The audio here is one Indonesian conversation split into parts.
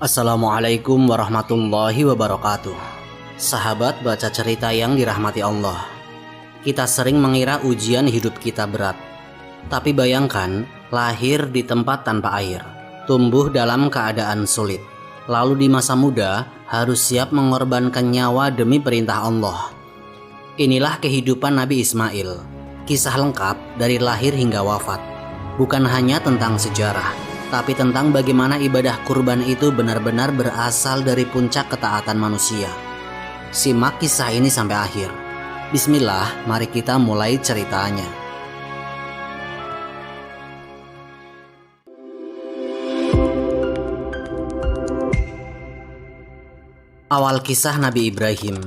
Assalamualaikum warahmatullahi wabarakatuh. Sahabat baca cerita yang dirahmati Allah. Kita sering mengira ujian hidup kita berat. Tapi bayangkan lahir di tempat tanpa air, tumbuh dalam keadaan sulit, lalu di masa muda harus siap mengorbankan nyawa demi perintah Allah. Inilah kehidupan Nabi Ismail, kisah lengkap dari lahir hingga wafat. Bukan hanya tentang sejarah, tapi tentang bagaimana ibadah kurban itu benar-benar berasal dari puncak ketaatan manusia. Simak kisah ini sampai akhir. Bismillah, mari kita mulai ceritanya. Awal kisah Nabi Ibrahim.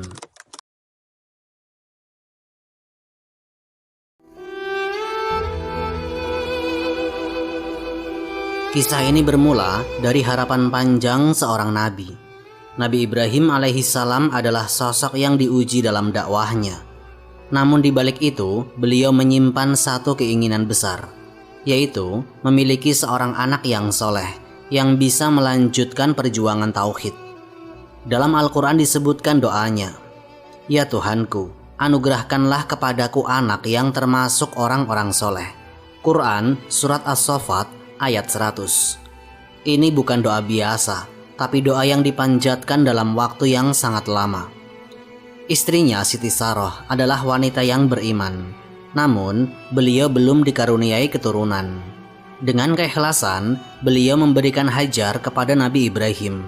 Kisah ini bermula dari harapan panjang seorang nabi. Nabi Ibrahim alaihissalam adalah sosok yang diuji dalam dakwahnya. Namun di balik itu, beliau menyimpan satu keinginan besar, yaitu memiliki seorang anak yang soleh, yang bisa melanjutkan perjuangan tauhid. Dalam Al-Quran disebutkan doanya, "Ya Tuhanku, anugerahkanlah kepadaku anak yang termasuk orang-orang soleh." Quran Surat As-Saffat ayat 100. Ini bukan doa biasa, tapi doa yang dipanjatkan dalam waktu yang sangat lama. Istrinya Siti Saroh adalah wanita yang beriman, namun beliau belum dikaruniai keturunan. Dengan keikhlasan, beliau memberikan Hajar kepada Nabi Ibrahim.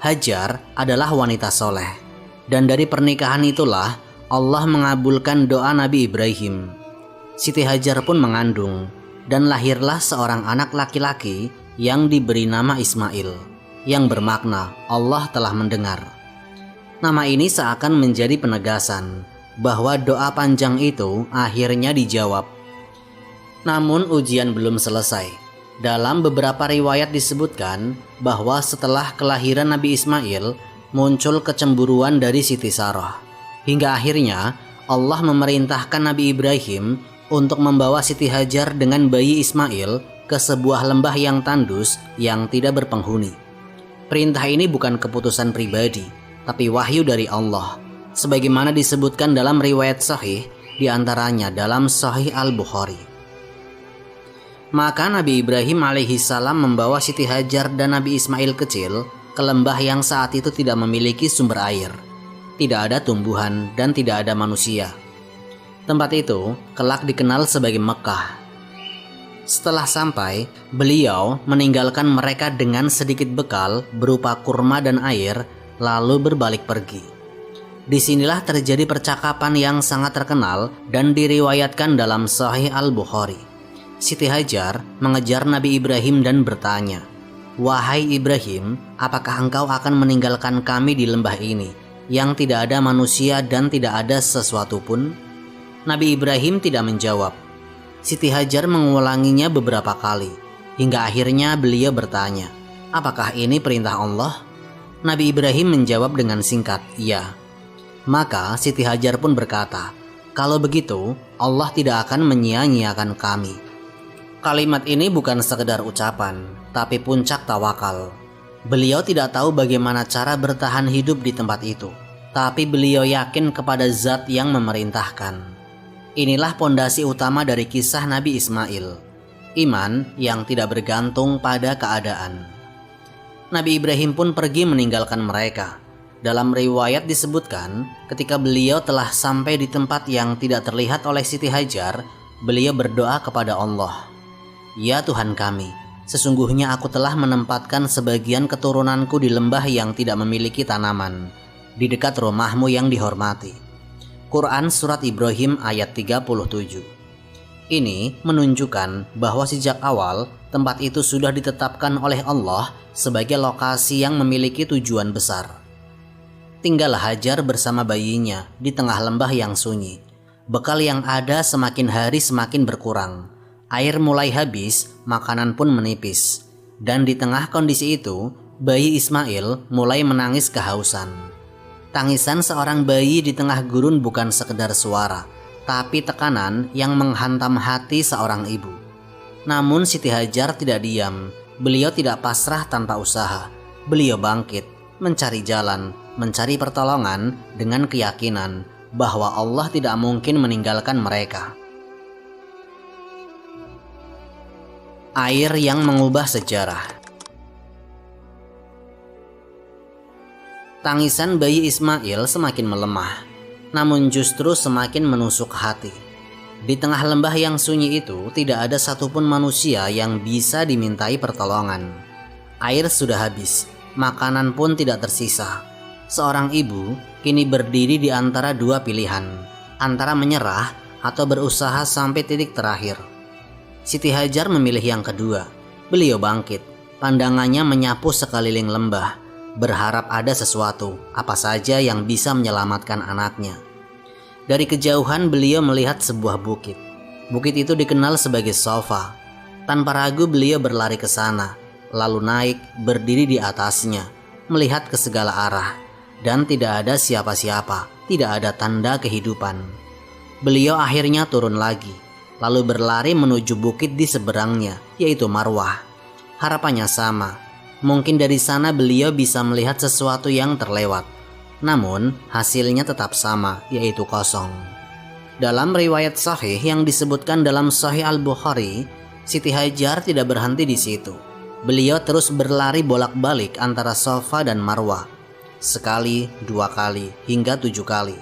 Hajar adalah wanita soleh, dan dari pernikahan itulah Allah mengabulkan doa Nabi Ibrahim. Siti Hajar pun mengandung, dan lahirlah seorang anak laki-laki yang diberi nama Ismail, yang bermakna Allah telah mendengar. Nama ini seakan menjadi penegasan bahwa doa panjang itu akhirnya dijawab. Namun ujian belum selesai. Dalam beberapa riwayat disebutkan bahwa setelah kelahiran Nabi Ismail muncul kecemburuan dari Siti Saroh, hingga akhirnya Allah memerintahkan Nabi Ibrahim untuk membawa Siti Hajar dengan bayi Ismail ke sebuah lembah yang tandus yang tidak berpenghuni. Perintah ini bukan keputusan pribadi, tapi wahyu dari Allah, sebagaimana disebutkan dalam riwayat sahih, diantaranya dalam Sahih Al-Bukhari. Maka Nabi Ibrahim alaihissalam membawa Siti Hajar dan Nabi Ismail kecil ke lembah yang saat itu tidak memiliki sumber air, tidak ada tumbuhan dan tidak ada manusia. Tempat itu kelak dikenal sebagai Mekah. Setelah sampai, beliau meninggalkan mereka dengan sedikit bekal berupa kurma dan air, lalu berbalik pergi. Disinilah terjadi percakapan yang sangat terkenal dan diriwayatkan dalam Sahih Al-Bukhari. Siti Hajar mengejar Nabi Ibrahim dan bertanya, "Wahai Ibrahim, apakah engkau akan meninggalkan kami di lembah ini, yang tidak ada manusia dan tidak ada sesuatu pun?" Nabi Ibrahim tidak menjawab. Siti Hajar mengulanginya beberapa kali, hingga akhirnya beliau bertanya, "Apakah ini perintah Allah?" Nabi Ibrahim menjawab dengan singkat, "Iya." Maka Siti Hajar pun berkata, "Kalau begitu, Allah tidak akan menyia-nyiakan kami." Kalimat ini bukan sekedar ucapan, tapi puncak tawakal. Beliau tidak tahu bagaimana cara bertahan hidup di tempat itu, tapi beliau yakin kepada Zat yang memerintahkan. Inilah pondasi utama dari kisah Nabi Ismail, iman yang tidak bergantung pada keadaan. Nabi Ibrahim pun pergi meninggalkan mereka. Dalam riwayat disebutkan, ketika beliau telah sampai di tempat yang tidak terlihat oleh Siti Hajar, beliau berdoa kepada Allah, "Ya Tuhan kami, sesungguhnya aku telah menempatkan sebagian keturunanku di lembah yang tidak memiliki tanaman, di dekat rumahmu yang dihormati." Quran Surat Ibrahim ayat 37. Ini menunjukkan bahwa sejak awal tempat itu sudah ditetapkan oleh Allah sebagai lokasi yang memiliki tujuan besar. Tinggallah Hajar bersama bayinya di tengah lembah yang sunyi. Bekal yang ada semakin hari semakin berkurang. Air mulai habis, makanan pun menipis. Dan di tengah kondisi itu, bayi Ismail mulai menangis kehausan. Tangisan seorang bayi di tengah gurun bukan sekedar suara, tapi tekanan yang menghantam hati seorang ibu. Namun Siti Hajar tidak diam. Beliau tidak pasrah tanpa usaha. Beliau bangkit, mencari jalan, mencari pertolongan dengan keyakinan bahwa Allah tidak mungkin meninggalkan mereka. Air yang mengubah sejarah. Tangisan bayi Ismail semakin melemah, namun justru semakin menusuk hati. Di tengah lembah yang sunyi itu tidak ada satupun manusia yang bisa dimintai pertolongan. Air sudah habis, makanan pun tidak tersisa. Seorang ibu kini berdiri di antara dua pilihan, antara menyerah atau berusaha sampai titik terakhir. Siti Hajar memilih yang kedua. Beliau bangkit, pandangannya menyapu sekeliling lembah, berharap ada sesuatu, apa saja yang bisa menyelamatkan anaknya. Dari kejauhan beliau melihat sebuah bukit. Bukit itu dikenal sebagai Sofa. Tanpa ragu beliau berlari ke sana, lalu naik, berdiri di atasnya, melihat ke segala arah, dan tidak ada siapa-siapa, tidak ada tanda kehidupan. Beliau akhirnya turun lagi, lalu berlari menuju bukit di seberangnya, yaitu Marwah. Harapannya sama, mungkin dari sana beliau bisa melihat sesuatu yang terlewat. Namun hasilnya tetap sama, yaitu kosong. Dalam riwayat sahih yang disebutkan dalam Sahih Al-Bukhari, Siti Hajar tidak berhenti di situ. Beliau terus berlari bolak-balik antara Sofa dan Marwah. Sekali, 2 kali, hingga 7 kali.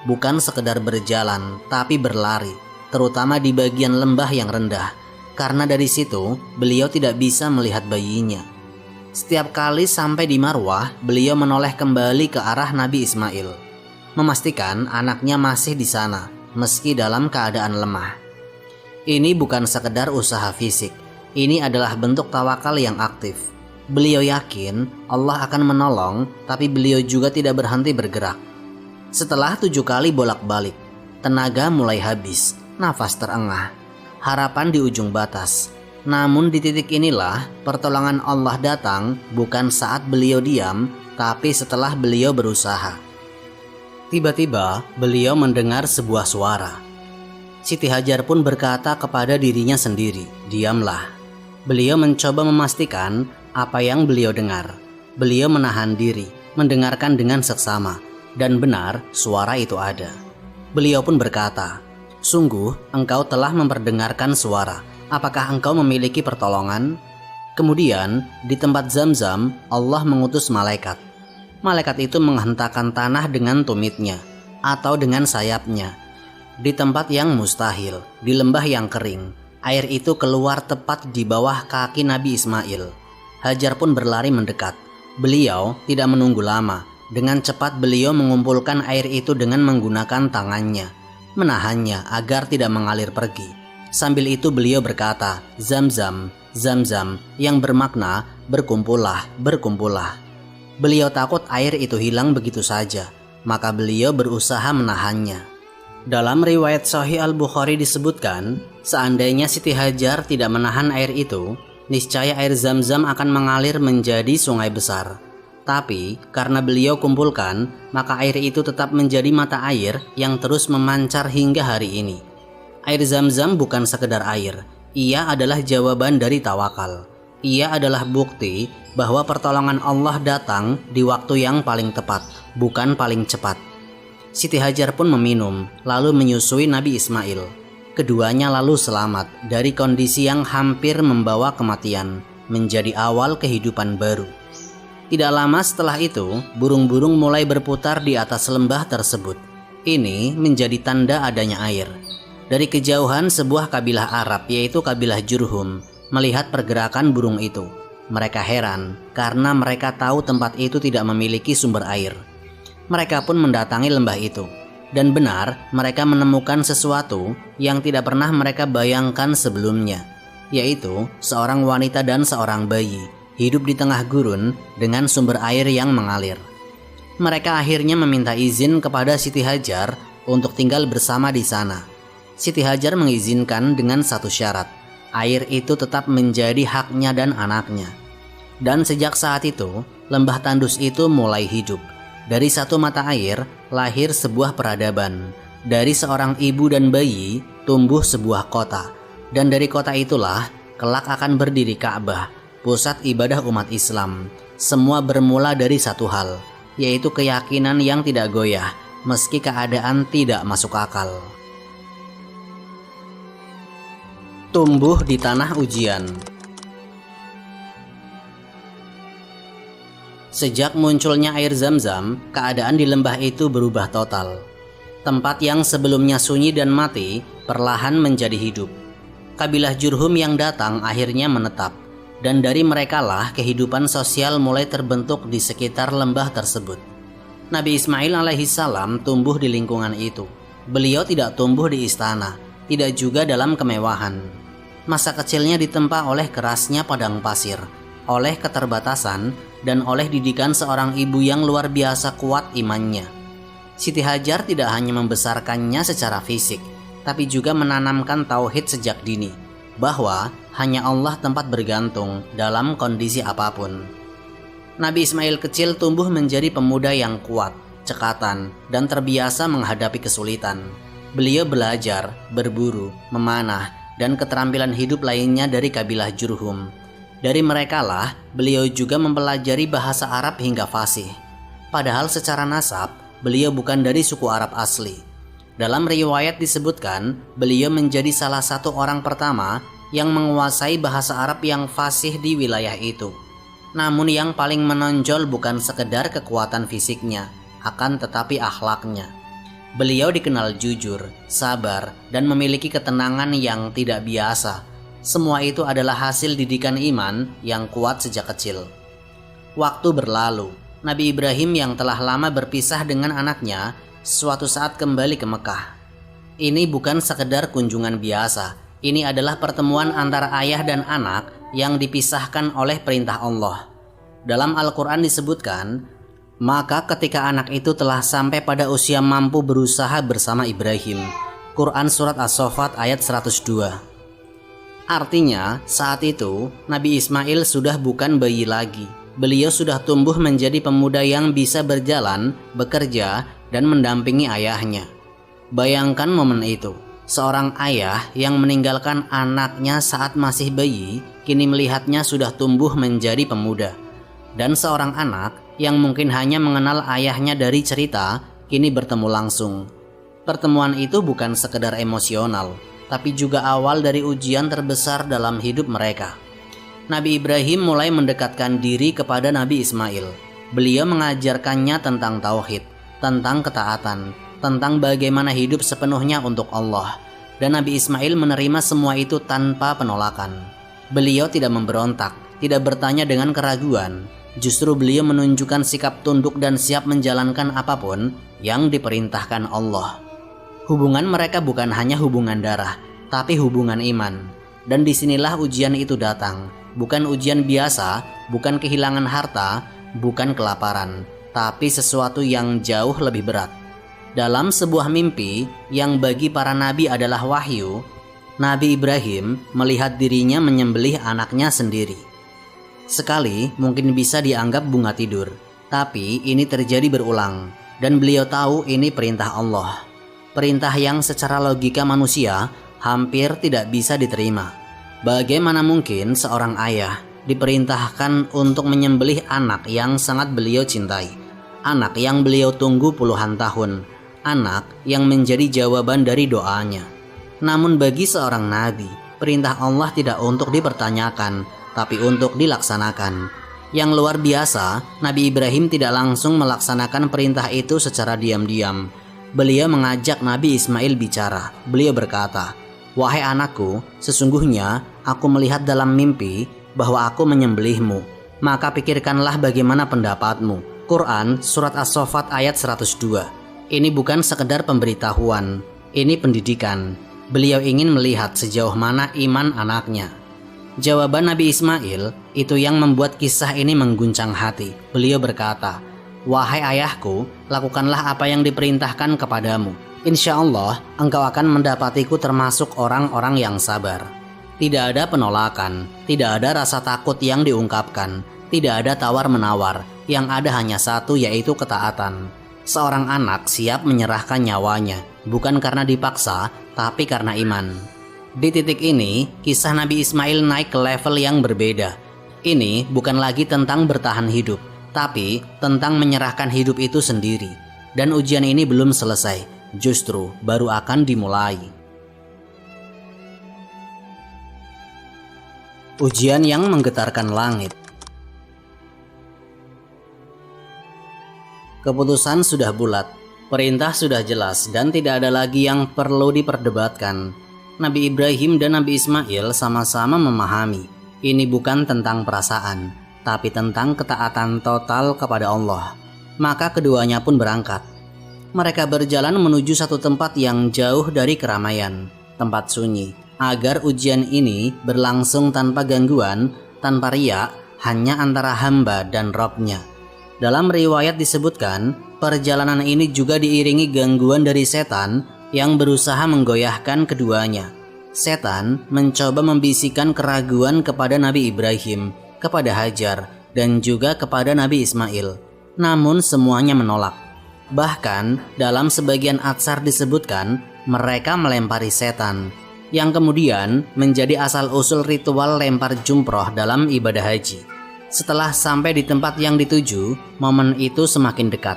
Bukan sekedar berjalan, tapi berlari, terutama di bagian lembah yang rendah, karena dari situ beliau tidak bisa melihat bayinya. Setiap kali sampai di Marwah, beliau menoleh kembali ke arah Nabi Ismail, memastikan anaknya masih di sana, meski dalam keadaan lemah. Ini bukan sekedar usaha fisik, ini adalah bentuk tawakal yang aktif. Beliau yakin Allah akan menolong, tapi beliau juga tidak berhenti bergerak. Setelah 7 kali bolak-balik, tenaga mulai habis, nafas terengah, harapan di ujung batas. Namun di titik inilah pertolongan Allah datang, bukan saat beliau diam, tapi setelah beliau berusaha. Tiba-tiba beliau mendengar sebuah suara. Siti Hajar pun berkata kepada dirinya sendiri, "Diamlah." Beliau mencoba memastikan apa yang beliau dengar. Beliau menahan diri, mendengarkan dengan seksama, dan benar suara itu ada. Beliau pun berkata, "Sungguh engkau telah memperdengarkan suara. Apakah engkau memiliki pertolongan?" Kemudian di tempat Zamzam Allah mengutus malaikat. Malaikat itu menghentakkan tanah dengan tumitnya atau dengan sayapnya. Di tempat yang mustahil, di lembah yang kering, air itu keluar tepat di bawah kaki Nabi Ismail. Hajar pun berlari mendekat. Beliau tidak menunggu lama. Dengan cepat beliau mengumpulkan air itu dengan menggunakan tangannya, menahannya agar tidak mengalir pergi. Sambil itu beliau berkata, "Zamzam, Zamzam," yang bermakna berkumpullah, berkumpullah. Beliau takut air itu hilang begitu saja, maka beliau berusaha menahannya. Dalam riwayat Sahih Al-Bukhari disebutkan, seandainya Siti Hajar tidak menahan air itu, niscaya air Zamzam akan mengalir menjadi sungai besar. Tapi karena beliau kumpulkan, maka air itu tetap menjadi mata air yang terus memancar hingga hari ini. Air Zamzam bukan sekedar air, ia adalah jawaban dari tawakal. Ia adalah bukti bahwa pertolongan Allah datang di waktu yang paling tepat, bukan paling cepat. Siti Hajar pun meminum, lalu menyusui Nabi Ismail. Keduanya lalu selamat dari kondisi yang hampir membawa kematian, menjadi awal kehidupan baru. Tidak lama setelah itu, burung-burung mulai berputar di atas lembah tersebut. Ini menjadi tanda adanya air. Dari kejauhan sebuah kabilah Arab, yaitu kabilah Jurhum, melihat pergerakan burung itu. Mereka heran karena mereka tahu tempat itu tidak memiliki sumber air. Mereka pun mendatangi lembah itu. Dan benar, mereka menemukan sesuatu yang tidak pernah mereka bayangkan sebelumnya, yaitu seorang wanita dan seorang bayi hidup di tengah gurun dengan sumber air yang mengalir. Mereka akhirnya meminta izin kepada Siti Hajar untuk tinggal bersama di sana. Siti Hajar mengizinkan dengan satu syarat, air itu tetap menjadi haknya dan anaknya. Dan sejak saat itu, lembah tandus itu mulai hidup. Dari satu mata air lahir sebuah peradaban. Dari seorang ibu dan bayi tumbuh sebuah kota. Dan dari kota itulah kelak akan berdiri Ka'bah, pusat ibadah umat Islam. Semua bermula dari satu hal, yaitu keyakinan yang tidak goyah, meski keadaan tidak masuk akal. Tumbuh di tanah ujian. Sejak munculnya air Zam-Zam, keadaan di lembah itu berubah total. Tempat yang sebelumnya sunyi dan mati, perlahan menjadi hidup. Kabilah Jurhum yang datang akhirnya menetap, dan dari merekalah kehidupan sosial mulai terbentuk di sekitar lembah tersebut. Nabi Ismail alaihissalam tumbuh di lingkungan itu. Beliau tidak tumbuh di istana, tidak juga dalam kemewahan. Masa kecilnya ditempa oleh kerasnya padang pasir, oleh keterbatasan, dan oleh didikan seorang ibu yang luar biasa kuat imannya. Siti Hajar tidak hanya membesarkannya secara fisik, tapi juga menanamkan tauhid sejak dini, bahwa hanya Allah tempat bergantung dalam kondisi apapun. Nabi Ismail kecil tumbuh menjadi pemuda yang kuat, cekatan, dan terbiasa menghadapi kesulitan. Beliau belajar, berburu, memanah, dan keterampilan hidup lainnya dari kabilah Jurhum. Dari merekalah beliau juga mempelajari bahasa Arab hingga fasih. Padahal secara nasab, beliau bukan dari suku Arab asli. Dalam riwayat disebutkan, beliau menjadi salah satu orang pertama yang menguasai bahasa Arab yang fasih di wilayah itu. Namun yang paling menonjol bukan sekedar kekuatan fisiknya, akan tetapi akhlaknya. Beliau dikenal jujur, sabar, dan memiliki ketenangan yang tidak biasa. Semua itu adalah hasil didikan iman yang kuat sejak kecil. Waktu berlalu, Nabi Ibrahim yang telah lama berpisah dengan anaknya suatu saat kembali ke Mekah. Ini bukan sekedar kunjungan biasa. Ini adalah pertemuan antara ayah dan anak yang dipisahkan oleh perintah Allah. Dalam Al-Quran disebutkan, maka ketika anak itu telah sampai pada usia mampu berusaha bersama Ibrahim. Quran Surat As-Saffat ayat 102. Artinya, saat itu Nabi Ismail sudah bukan bayi lagi. Beliau sudah tumbuh menjadi pemuda yang bisa berjalan, bekerja, dan mendampingi ayahnya. Bayangkan momen itu, seorang ayah yang meninggalkan anaknya saat masih bayi, kini melihatnya sudah tumbuh menjadi pemuda. Dan seorang anak yang mungkin hanya mengenal ayahnya dari cerita, kini bertemu langsung. Pertemuan itu bukan sekedar emosional, tapi juga awal dari ujian terbesar dalam hidup mereka. Nabi Ibrahim mulai mendekatkan diri kepada Nabi Ismail. Beliau mengajarkannya tentang tauhid, tentang ketaatan, tentang bagaimana hidup sepenuhnya untuk Allah. Dan Nabi Ismail menerima semua itu tanpa penolakan. Beliau tidak memberontak, tidak bertanya dengan keraguan. Justru beliau menunjukkan sikap tunduk dan siap menjalankan apapun yang diperintahkan Allah. Hubungan mereka bukan hanya hubungan darah, tapi hubungan iman. Dan disinilah ujian itu datang. Bukan ujian biasa, bukan kehilangan harta, bukan kelaparan, tapi sesuatu yang jauh lebih berat. Dalam sebuah mimpi yang bagi para nabi adalah wahyu, Nabi Ibrahim melihat dirinya menyembelih anaknya sendiri. Sekali mungkin bisa dianggap bunga tidur, tapi ini terjadi berulang, dan beliau tahu ini perintah Allah. Perintah yang secara logika manusia hampir tidak bisa diterima. Bagaimana mungkin seorang ayah diperintahkan untuk menyembelih anak yang sangat beliau cintai, anak yang beliau tunggu puluhan tahun, anak yang menjadi jawaban dari doanya. Namun bagi seorang nabi, perintah Allah tidak untuk dipertanyakan, tapi untuk dilaksanakan. Yang luar biasa, Nabi Ibrahim tidak langsung melaksanakan perintah itu secara diam-diam. Beliau mengajak Nabi Ismail bicara. Beliau berkata, "Wahai anakku, sesungguhnya aku melihat dalam mimpi bahwa aku menyembelihmu. Maka pikirkanlah bagaimana pendapatmu." Quran Surat As-Saffat ayat 102. Ini bukan sekedar pemberitahuan, ini pendidikan. Beliau ingin melihat sejauh mana iman anaknya. Jawaban Nabi Ismail itu yang membuat kisah ini mengguncang hati. Beliau berkata, "Wahai ayahku, lakukanlah apa yang diperintahkan kepadamu. Insya Allah engkau akan mendapatiku termasuk orang-orang yang sabar." Tidak ada penolakan, tidak ada rasa takut yang diungkapkan, tidak ada tawar-menawar. Yang ada hanya satu, yaitu ketaatan. Seorang anak siap menyerahkan nyawanya, bukan karena dipaksa, tapi karena iman. Di titik ini, kisah Nabi Ismail naik ke level yang berbeda. Ini bukan lagi tentang bertahan hidup, tapi tentang menyerahkan hidup itu sendiri. Dan ujian ini belum selesai, justru baru akan dimulai. Ujian yang menggetarkan langit. Keputusan sudah bulat, perintah sudah jelas, dan tidak ada lagi yang perlu diperdebatkan. Nabi Ibrahim dan Nabi Ismail sama-sama memahami, ini bukan tentang perasaan, tapi tentang ketaatan total kepada Allah. Maka keduanya pun berangkat. Mereka berjalan menuju satu tempat yang jauh dari keramaian, tempat sunyi, agar ujian ini berlangsung tanpa gangguan, tanpa riak, hanya antara hamba dan Rabb-Nya. Dalam riwayat disebutkan, perjalanan ini juga diiringi gangguan dari setan yang berusaha menggoyahkan keduanya. Setan mencoba membisikkan keraguan kepada Nabi Ibrahim, kepada Hajar, dan juga kepada Nabi Ismail. Namun semuanya menolak. Bahkan dalam sebagian atsar disebutkan mereka melempari setan, yang kemudian menjadi asal-usul ritual lempar jumroh dalam ibadah haji. Setelah sampai di tempat yang dituju, momen itu semakin dekat.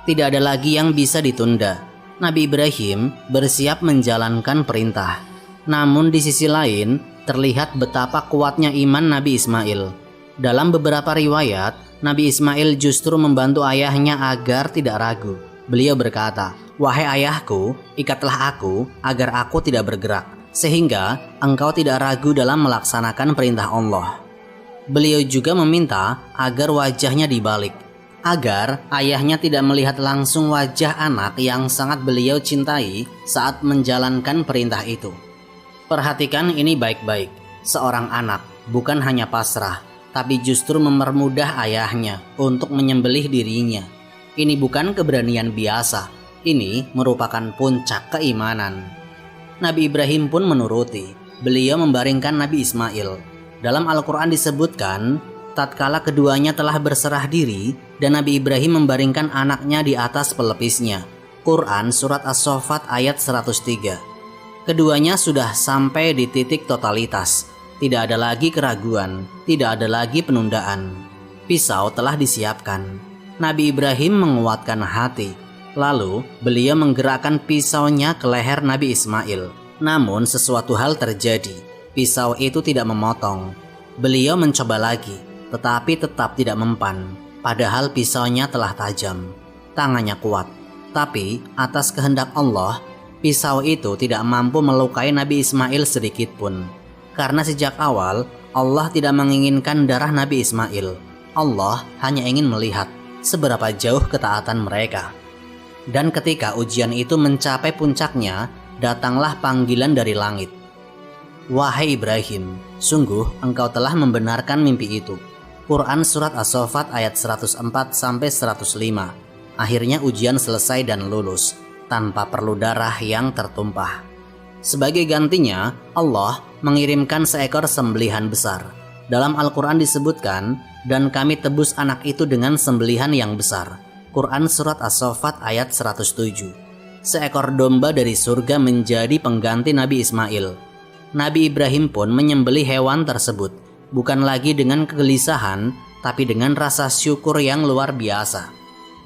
Tidak ada lagi yang bisa ditunda. Nabi Ibrahim bersiap menjalankan perintah. Namun di sisi lain, terlihat betapa kuatnya iman Nabi Ismail. Dalam beberapa riwayat, Nabi Ismail justru membantu ayahnya agar tidak ragu. Beliau berkata, "Wahai ayahku, ikatlah aku agar aku tidak bergerak, sehingga engkau tidak ragu dalam melaksanakan perintah Allah." Beliau juga meminta agar wajahnya dibalik, agar ayahnya tidak melihat langsung wajah anak yang sangat beliau cintai saat menjalankan perintah itu. Perhatikan ini baik-baik, seorang anak bukan hanya pasrah, tapi justru mempermudah ayahnya untuk menyembelih dirinya. Ini bukan keberanian biasa, ini merupakan puncak keimanan. Nabi Ibrahim pun menuruti, beliau membaringkan Nabi Ismail. Dalam Al-Quran disebutkan, tatkala keduanya telah berserah diri dan Nabi Ibrahim membaringkan anaknya di atas pelepisnya. Quran Surat As-Saffat ayat 103. Keduanya sudah sampai di titik totalitas. Tidak ada lagi keraguan, tidak ada lagi penundaan. Pisau telah disiapkan. Nabi Ibrahim menguatkan hati. Lalu beliau menggerakkan pisaunya ke leher Nabi Ismail. Namun sesuatu hal terjadi. Pisau itu tidak memotong. Beliau mencoba lagi, tetapi tetap tidak mempan. Padahal pisaunya telah tajam. Tangannya kuat. Tapi atas kehendak Allah, pisau itu tidak mampu melukai Nabi Ismail sedikit pun. Karena sejak awal, Allah tidak menginginkan darah Nabi Ismail. Allah hanya ingin melihat seberapa jauh ketaatan mereka. Dan ketika ujian itu mencapai puncaknya, datanglah panggilan dari langit. "Wahai Ibrahim, sungguh engkau telah membenarkan mimpi itu." Quran Surat As-Saffat ayat 104-105. Akhirnya ujian selesai dan lulus, tanpa perlu darah yang tertumpah. Sebagai gantinya, Allah mengirimkan seekor sembelihan besar. Dalam Al-Quran disebutkan, "Dan kami tebus anak itu dengan sembelihan yang besar." Quran Surat As-Saffat ayat 107. Seekor domba dari surga menjadi pengganti Nabi Ismail. Nabi Ibrahim pun menyembelih hewan tersebut, bukan lagi dengan kegelisahan, tapi dengan rasa syukur yang luar biasa.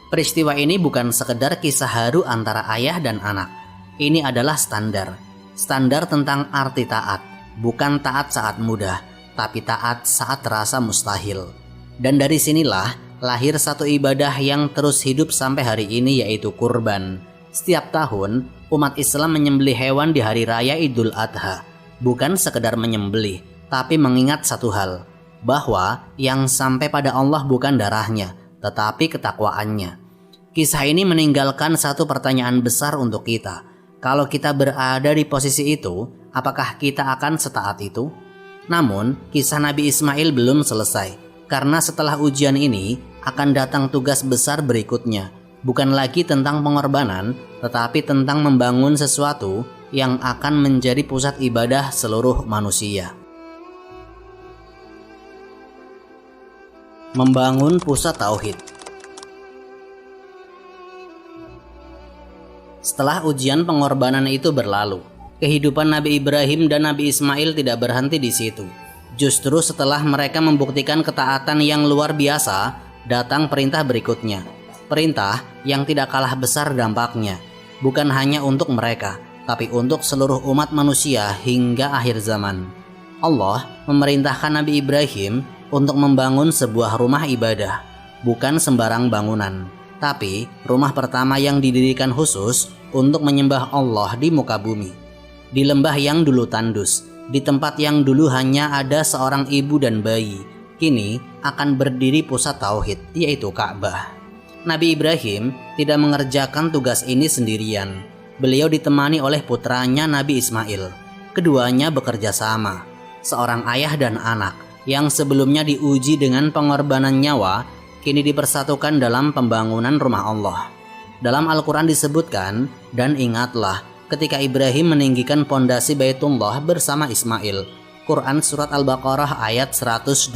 Peristiwa ini bukan sekedar kisah haru antara ayah dan anak. Ini adalah standar tentang arti taat, bukan taat saat mudah, tapi taat saat terasa mustahil. Dan dari sinilah lahir satu ibadah yang terus hidup sampai hari ini, yaitu kurban. Setiap tahun, umat Islam menyembelih hewan di hari raya Idul Adha. Bukan sekedar menyembelih, tapi mengingat satu hal, bahwa yang sampai pada Allah bukan darahnya, tetapi ketakwaannya. Kisah ini meninggalkan satu pertanyaan besar untuk kita. Kalau kita berada di posisi itu, apakah kita akan setaat itu? Namun, kisah Nabi Ismail belum selesai, karena setelah ujian ini akan datang tugas besar berikutnya. Bukan lagi tentang pengorbanan, tetapi tentang membangun sesuatu yang akan menjadi pusat ibadah seluruh manusia. Membangun pusat tauhid. Setelah ujian pengorbanan itu berlalu, kehidupan Nabi Ibrahim dan Nabi Ismail tidak berhenti di situ. Justru setelah mereka membuktikan ketaatan yang luar biasa, datang perintah berikutnya. Perintah yang tidak kalah besar dampaknya, bukan hanya untuk mereka, tapi untuk seluruh umat manusia hingga akhir zaman. Allah memerintahkan Nabi Ibrahim untuk membangun sebuah rumah ibadah, bukan sembarang bangunan, tapi rumah pertama yang didirikan khusus untuk menyembah Allah di muka bumi. Di lembah yang dulu tandus, di tempat yang dulu hanya ada seorang ibu dan bayi, kini akan berdiri pusat tauhid, yaitu Ka'bah. Nabi Ibrahim tidak mengerjakan tugas ini sendirian. Beliau ditemani oleh putranya Nabi Ismail. Keduanya bekerja sama, seorang ayah dan anak yang sebelumnya diuji dengan pengorbanan nyawa, kini dipersatukan dalam pembangunan rumah Allah. Dalam Al-Quran disebutkan, dan ingatlah ketika Ibrahim meninggikan pondasi Baitullah bersama Ismail. Quran Surat Al-Baqarah ayat 127.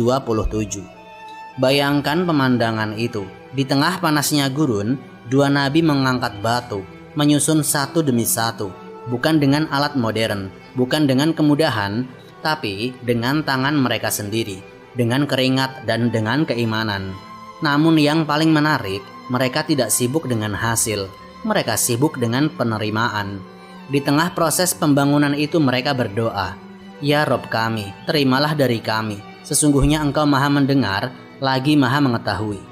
Bayangkan pemandangan itu. Di tengah panasnya gurun, dua nabi mengangkat batu, menyusun satu demi satu, bukan dengan alat modern, bukan dengan kemudahan, tapi dengan tangan mereka sendiri, dengan keringat dan dengan keimanan. Namun yang paling menarik, mereka tidak sibuk dengan hasil, mereka sibuk dengan penerimaan. Di tengah proses pembangunan itu mereka berdoa, "Ya Rob kami, terimalah dari kami. Sesungguhnya Engkau Maha Mendengar, lagi Maha Mengetahui."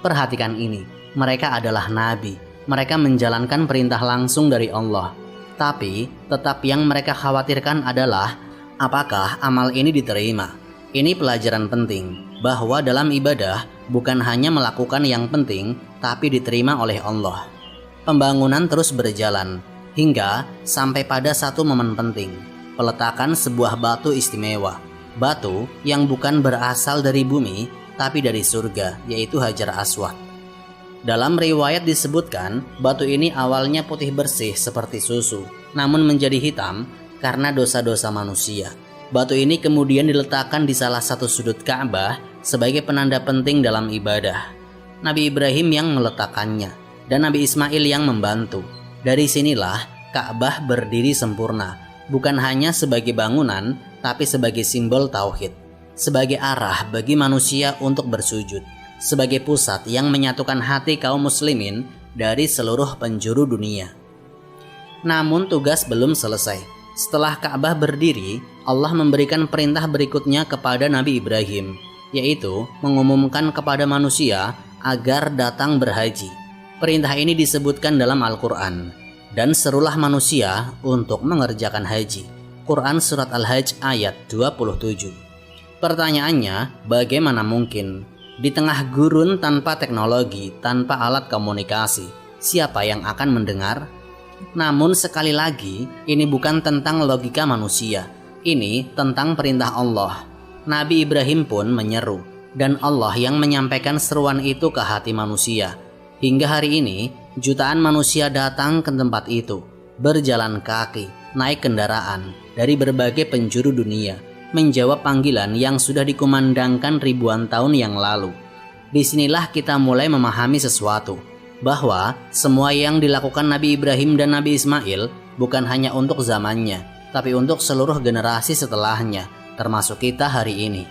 Perhatikan ini, mereka adalah nabi. Mereka menjalankan perintah langsung dari Allah. Tapi tetap yang mereka khawatirkan adalah apakah amal ini diterima. Ini pelajaran penting bahwa dalam ibadah bukan hanya melakukan yang penting, tapi diterima oleh Allah. Pembangunan terus berjalan hingga sampai pada satu momen penting, peletakan sebuah batu istimewa. Batu yang bukan berasal dari bumi, tapi dari surga, yaitu Hajar Aswad. Dalam riwayat disebutkan, batu ini awalnya putih bersih seperti susu, namun menjadi hitam karena dosa-dosa manusia. Batu ini kemudian diletakkan di salah satu sudut Ka'bah sebagai penanda penting dalam ibadah. Nabi Ibrahim yang meletakkannya, dan Nabi Ismail yang membantu. Dari sinilah Ka'bah berdiri sempurna, bukan hanya sebagai bangunan, tapi sebagai simbol tauhid, sebagai arah bagi manusia untuk bersujud, sebagai pusat yang menyatukan hati kaum muslimin dari seluruh penjuru dunia. Namun tugas belum selesai. Setelah Ka'bah berdiri, Allah memberikan perintah berikutnya kepada Nabi Ibrahim, yaitu mengumumkan kepada manusia agar datang berhaji. Perintah ini disebutkan dalam Al-Quran, dan serulah manusia untuk mengerjakan haji. Quran Surat Al-Hajj ayat 27. Pertanyaannya, bagaimana mungkin? Di tengah gurun tanpa teknologi, tanpa alat komunikasi, siapa yang akan mendengar? Namun sekali lagi, ini bukan tentang logika manusia. Ini tentang perintah Allah. Nabi Ibrahim pun menyeru, dan Allah yang menyampaikan seruan itu ke hati manusia. Hingga hari ini, jutaan manusia datang ke tempat itu, berjalan kaki, naik kendaraan, dari berbagai penjuru dunia, menjawab panggilan yang sudah dikumandangkan ribuan tahun yang lalu. Disinilah kita mulai memahami sesuatu, bahwa semua yang dilakukan Nabi Ibrahim dan Nabi Ismail bukan hanya untuk zamannya, tapi untuk seluruh generasi setelahnya, termasuk kita hari ini.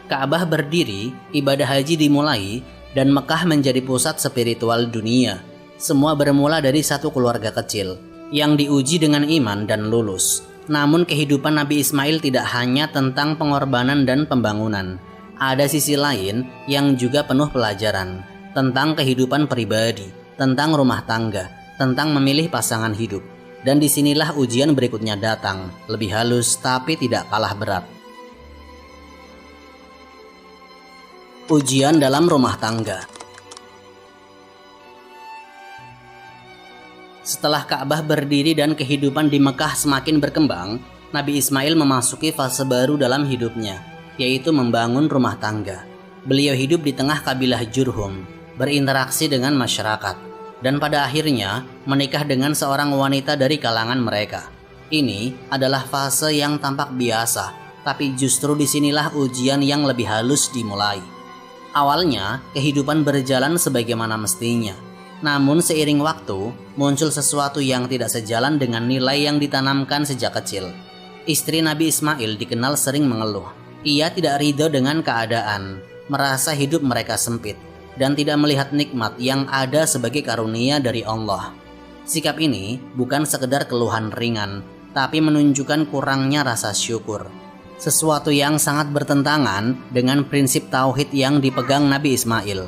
Ka'bah berdiri, ibadah haji dimulai, dan Mekah menjadi pusat spiritual dunia. Semua bermula dari satu keluarga kecil, yang diuji dengan iman dan lulus. Namun kehidupan Nabi Ismail tidak hanya tentang pengorbanan dan pembangunan. Ada sisi lain yang juga penuh pelajaran, tentang kehidupan pribadi, tentang rumah tangga, tentang memilih pasangan hidup. Dan disinilah ujian berikutnya datang, lebih halus tapi tidak kalah berat. Ujian dalam rumah tangga. Setelah Ka'bah berdiri dan kehidupan di Mekah semakin berkembang, Nabi Ismail memasuki fase baru dalam hidupnya, yaitu membangun rumah tangga. Beliau hidup di tengah kabilah Jurhum, berinteraksi dengan masyarakat, dan pada akhirnya menikah dengan seorang wanita dari kalangan mereka. Ini adalah fase yang tampak biasa, tapi justru disinilah ujian yang lebih halus dimulai. Awalnya, kehidupan berjalan sebagaimana mestinya. Namun seiring waktu, muncul sesuatu yang tidak sejalan dengan nilai yang ditanamkan sejak kecil. Istri Nabi Ismail dikenal sering mengeluh. Ia tidak ridho dengan keadaan, merasa hidup mereka sempit, dan tidak melihat nikmat yang ada sebagai karunia dari Allah. Sikap ini bukan sekedar keluhan ringan, tapi menunjukkan kurangnya rasa syukur. Sesuatu yang sangat bertentangan dengan prinsip tauhid yang dipegang Nabi Ismail.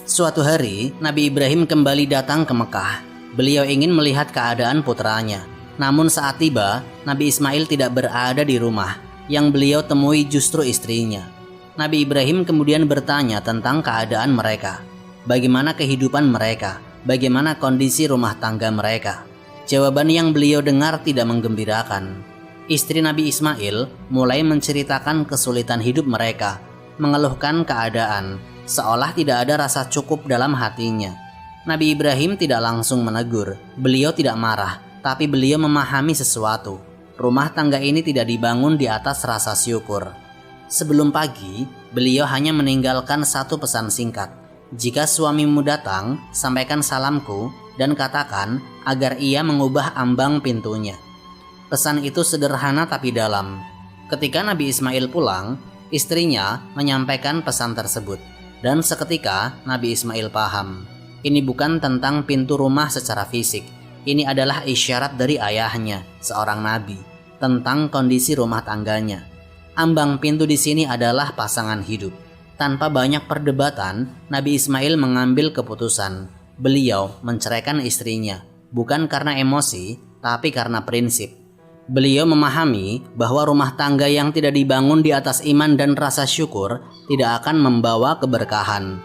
Suatu hari, Nabi Ibrahim kembali datang ke Mekah. Beliau ingin melihat keadaan putranya. Namun saat tiba, Nabi Ismail tidak berada di rumah. Yang beliau temui justru istrinya. Nabi Ibrahim kemudian bertanya tentang keadaan mereka. Bagaimana kehidupan mereka? Bagaimana kondisi rumah tangga mereka? Jawaban yang beliau dengar tidak menggembirakan. Istri Nabi Ismail mulai menceritakan kesulitan hidup mereka, mengeluhkan keadaan, seolah tidak ada rasa cukup dalam hatinya. Nabi Ibrahim tidak langsung menegur. Beliau tidak marah, tapi beliau memahami sesuatu. Rumah tangga ini tidak dibangun di atas rasa syukur. Sebelum pagi, beliau hanya meninggalkan satu pesan singkat. Jika suamimu datang, sampaikan salamku dan katakan agar ia mengubah ambang pintunya. Pesan itu sederhana tapi dalam. Ketika Nabi Ismail pulang, istrinya menyampaikan pesan tersebut. Dan seketika Nabi Ismail paham. Ini bukan tentang pintu rumah secara fisik. Ini adalah isyarat dari ayahnya, seorang nabi, tentang kondisi rumah tangganya. Ambang pintu di sini adalah pasangan hidup. Tanpa banyak perdebatan, Nabi Ismail mengambil keputusan. Beliau menceraikan istrinya, bukan karena emosi, tapi karena prinsip. Beliau memahami bahwa rumah tangga yang tidak dibangun di atas iman dan rasa syukur tidak akan membawa keberkahan.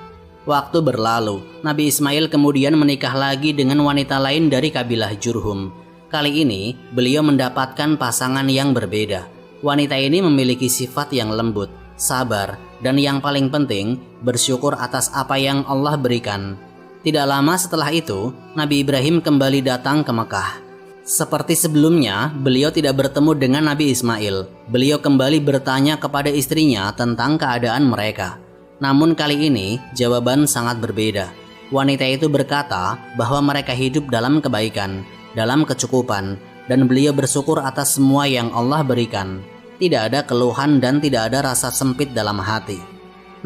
Waktu berlalu, Nabi Ismail kemudian menikah lagi dengan wanita lain dari kabilah Jurhum. Kali ini, beliau mendapatkan pasangan yang berbeda. Wanita ini memiliki sifat yang lembut, sabar, dan yang paling penting, bersyukur atas apa yang Allah berikan. Tidak lama setelah itu, Nabi Ibrahim kembali datang ke Mekah. Seperti sebelumnya, beliau tidak bertemu dengan Nabi Ismail. Beliau kembali bertanya kepada istrinya tentang keadaan mereka. Namun kali ini jawaban sangat berbeda. Wanita itu berkata bahwa mereka hidup dalam kebaikan, dalam kecukupan, dan beliau bersyukur atas semua yang Allah berikan. Tidak ada keluhan dan tidak ada rasa sempit dalam hati.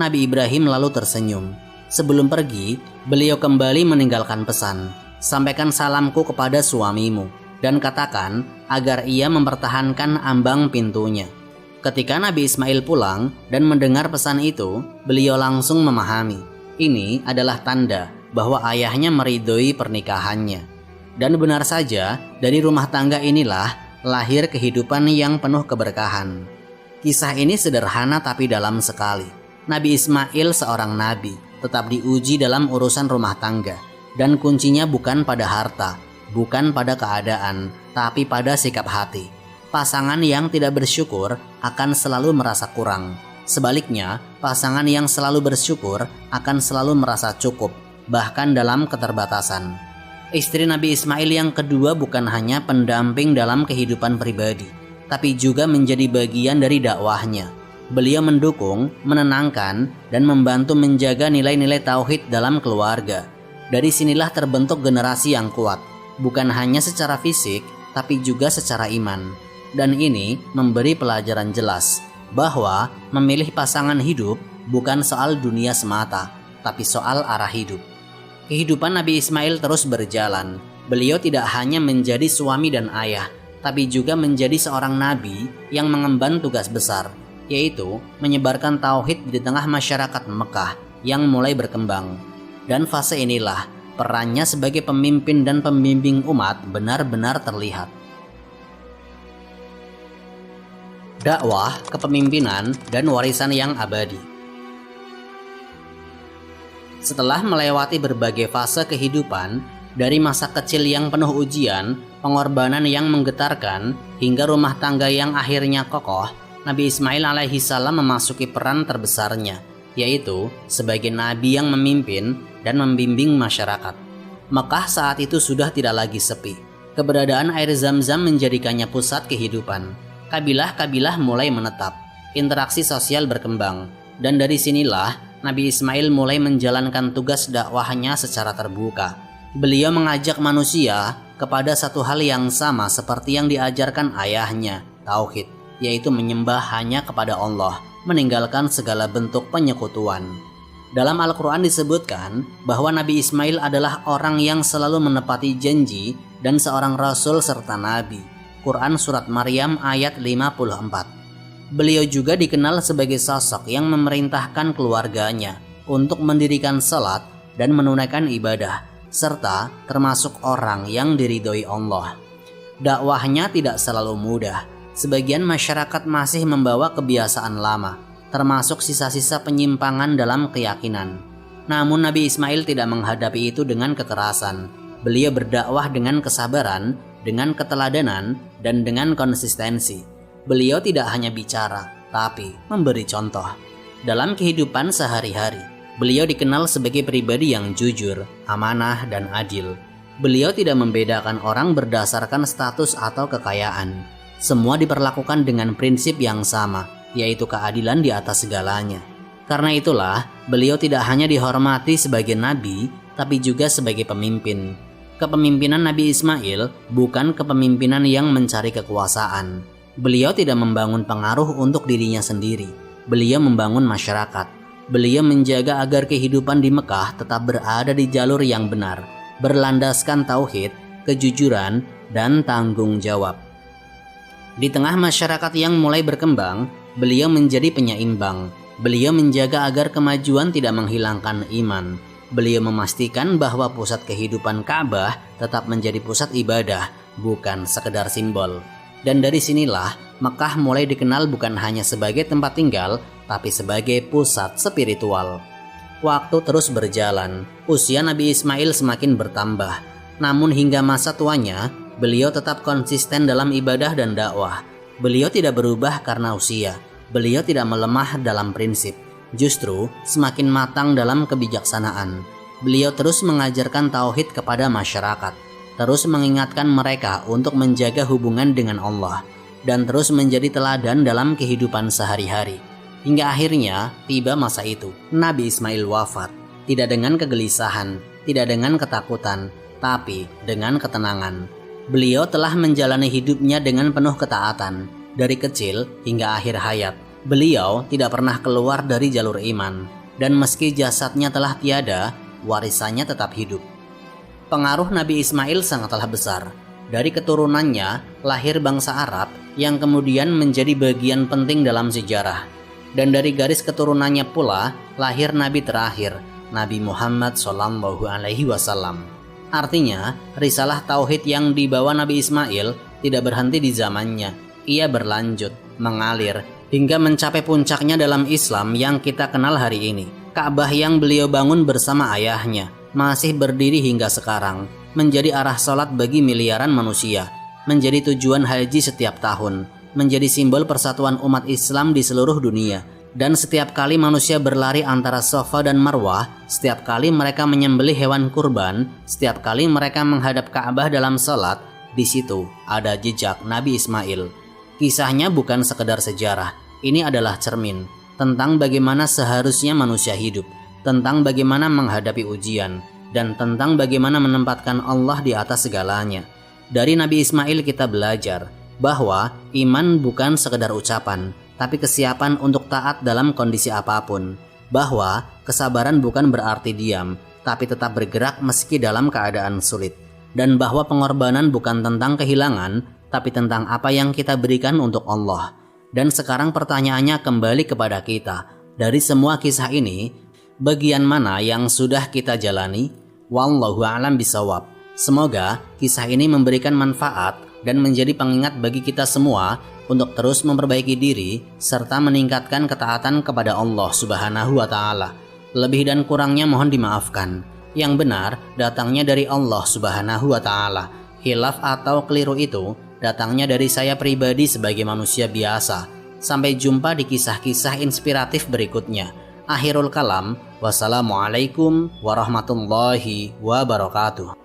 Nabi Ibrahim lalu tersenyum. Sebelum pergi, beliau kembali meninggalkan pesan. Sampaikan salamku kepada suamimu dan katakan agar ia mempertahankan ambang pintunya. Ketika Nabi Ismail pulang dan mendengar pesan itu, beliau langsung memahami. Ini adalah tanda bahwa ayahnya meridhoi pernikahannya. Dan benar saja, dari rumah tangga inilah lahir kehidupan yang penuh keberkahan. Kisah ini sederhana tapi dalam sekali. Nabi Ismail seorang nabi, tetap diuji dalam urusan rumah tangga. Dan kuncinya bukan pada harta, bukan pada keadaan, tapi pada sikap hati. Pasangan yang tidak bersyukur akan selalu merasa kurang. Sebaliknya, pasangan yang selalu bersyukur akan selalu merasa cukup, bahkan dalam keterbatasan. Istri Nabi Ismail yang kedua bukan hanya pendamping dalam kehidupan pribadi, tapi juga menjadi bagian dari dakwahnya. Beliau mendukung, menenangkan, dan membantu menjaga nilai-nilai tauhid dalam keluarga. Dari sinilah terbentuk generasi yang kuat, bukan hanya secara fisik, tapi juga secara iman. Dan ini memberi pelajaran jelas bahwa memilih pasangan hidup bukan soal dunia semata, tapi soal arah hidup. Kehidupan Nabi Ismail terus berjalan. Beliau tidak hanya menjadi suami dan ayah, tapi juga menjadi seorang nabi yang mengemban tugas besar, yaitu menyebarkan tauhid di tengah masyarakat Mekah yang mulai berkembang. Dan fase inilah perannya sebagai pemimpin dan pembimbing umat benar-benar terlihat. Dakwah, kepemimpinan, dan warisan yang abadi. Setelah melewati berbagai fase kehidupan, dari masa kecil yang penuh ujian, pengorbanan yang menggetarkan, hingga rumah tangga yang akhirnya kokoh, Nabi Ismail alaihi salam memasuki peran terbesarnya, yaitu sebagai nabi yang memimpin dan membimbing masyarakat. Mekah saat itu sudah tidak lagi sepi. Keberadaan air Zam-Zam menjadikannya pusat kehidupan. Kabilah-kabilah mulai menetap, interaksi sosial berkembang, dan dari sinilah Nabi Ismail mulai menjalankan tugas dakwahnya secara terbuka. Beliau mengajak manusia kepada satu hal yang sama seperti yang diajarkan ayahnya, tauhid. yaitu menyembah hanya kepada Allah, meninggalkan segala bentuk penyekutuan. Dalam Al-Quran disebutkan bahwa Nabi Ismail adalah orang yang selalu menepati janji dan seorang rasul serta nabi. Quran Surat Maryam ayat 54. Beliau juga dikenal sebagai sosok yang memerintahkan keluarganya untuk mendirikan salat dan menunaikan ibadah, serta termasuk orang yang diridhoi Allah. Dakwahnya tidak selalu mudah. Sebagian masyarakat masih membawa kebiasaan lama, termasuk sisa-sisa penyimpangan dalam keyakinan. Namun Nabi Ismail tidak menghadapi itu dengan kekerasan. Beliau berdakwah dengan kesabaran, dengan keteladanan, dan dengan konsistensi. Beliau tidak hanya bicara, tapi memberi contoh. Dalam kehidupan sehari-hari, beliau dikenal sebagai pribadi yang jujur, amanah, dan adil. Beliau tidak membedakan orang berdasarkan status atau kekayaan. Semua diperlakukan dengan prinsip yang sama, yaitu keadilan di atas segalanya. Karena itulah, beliau tidak hanya dihormati sebagai nabi, tapi juga sebagai pemimpin. Kepemimpinan Nabi Ismail bukan kepemimpinan yang mencari kekuasaan. Beliau tidak membangun pengaruh untuk dirinya sendiri. Beliau membangun masyarakat. Beliau menjaga agar kehidupan di Mekah tetap berada di jalur yang benar, berlandaskan tauhid, kejujuran, dan tanggung jawab. Di tengah masyarakat yang mulai berkembang, beliau menjadi penyeimbang. Beliau menjaga agar kemajuan tidak menghilangkan iman. Beliau memastikan bahwa pusat kehidupan Ka'bah tetap menjadi pusat ibadah, bukan sekedar simbol. Dan dari sinilah Mekah mulai dikenal bukan hanya sebagai tempat tinggal, tapi sebagai pusat spiritual. Waktu terus berjalan, usia Nabi Ismail semakin bertambah. Namun hingga masa tuanya, beliau tetap konsisten dalam ibadah dan dakwah. Beliau tidak berubah karena usia. Beliau tidak melemah dalam prinsip. Justru semakin matang dalam kebijaksanaan. Beliau terus mengajarkan tauhid kepada masyarakat. Terus mengingatkan mereka untuk menjaga hubungan dengan Allah. Dan terus menjadi teladan dalam kehidupan sehari-hari. Hingga akhirnya tiba masa itu. Nabi Ismail wafat. Tidak dengan kegelisahan, tidak dengan ketakutan, tapi dengan ketenangan. Beliau telah menjalani hidupnya dengan penuh ketaatan, dari kecil hingga akhir hayat. Beliau tidak pernah keluar dari jalur iman, dan meski jasadnya telah tiada, warisannya tetap hidup. Pengaruh Nabi Ismail sangatlah besar. Dari keturunannya lahir bangsa Arab yang kemudian menjadi bagian penting dalam sejarah. Dan dari garis keturunannya pula lahir Nabi terakhir, Nabi Muhammad SAW. Artinya, risalah tauhid yang dibawa Nabi Ismail tidak berhenti di zamannya. Ia berlanjut, mengalir, hingga mencapai puncaknya dalam Islam yang kita kenal hari ini. Ka'bah yang beliau bangun bersama ayahnya masih berdiri hingga sekarang, menjadi arah sholat bagi miliaran manusia, menjadi tujuan haji setiap tahun, menjadi simbol persatuan umat Islam di seluruh dunia. Dan setiap kali manusia berlari antara Safa dan Marwah, setiap kali mereka menyembelih hewan kurban, setiap kali mereka menghadap Ka'bah dalam salat, di situ ada jejak Nabi Ismail. Kisahnya bukan sekedar sejarah, ini adalah cermin tentang bagaimana seharusnya manusia hidup, tentang bagaimana menghadapi ujian, dan tentang bagaimana menempatkan Allah di atas segalanya. Dari Nabi Ismail kita belajar bahwa iman bukan sekedar ucapan, tapi kesiapan untuk taat dalam kondisi apapun. Bahwa kesabaran bukan berarti diam, tapi tetap bergerak meski dalam keadaan sulit. Dan bahwa pengorbanan bukan tentang kehilangan, tapi tentang apa yang kita berikan untuk Allah. Dan sekarang pertanyaannya kembali kepada kita. Dari semua kisah ini, bagian mana yang sudah kita jalani? Wallahu a'lam bishawab. Semoga kisah ini memberikan manfaat dan menjadi pengingat bagi kita semua untuk terus memperbaiki diri serta meningkatkan ketaatan kepada Allah Subhanahu wa Ta'ala. Lebih dan kurangnya mohon dimaafkan. Yang benar datangnya dari Allah Subhanahu wa Ta'ala. Khilaf atau keliru itu datangnya dari saya pribadi sebagai manusia biasa. Sampai jumpa di kisah-kisah inspiratif berikutnya. Akhirul kalam, wassalamualaikum warahmatullahi wabarakatuh.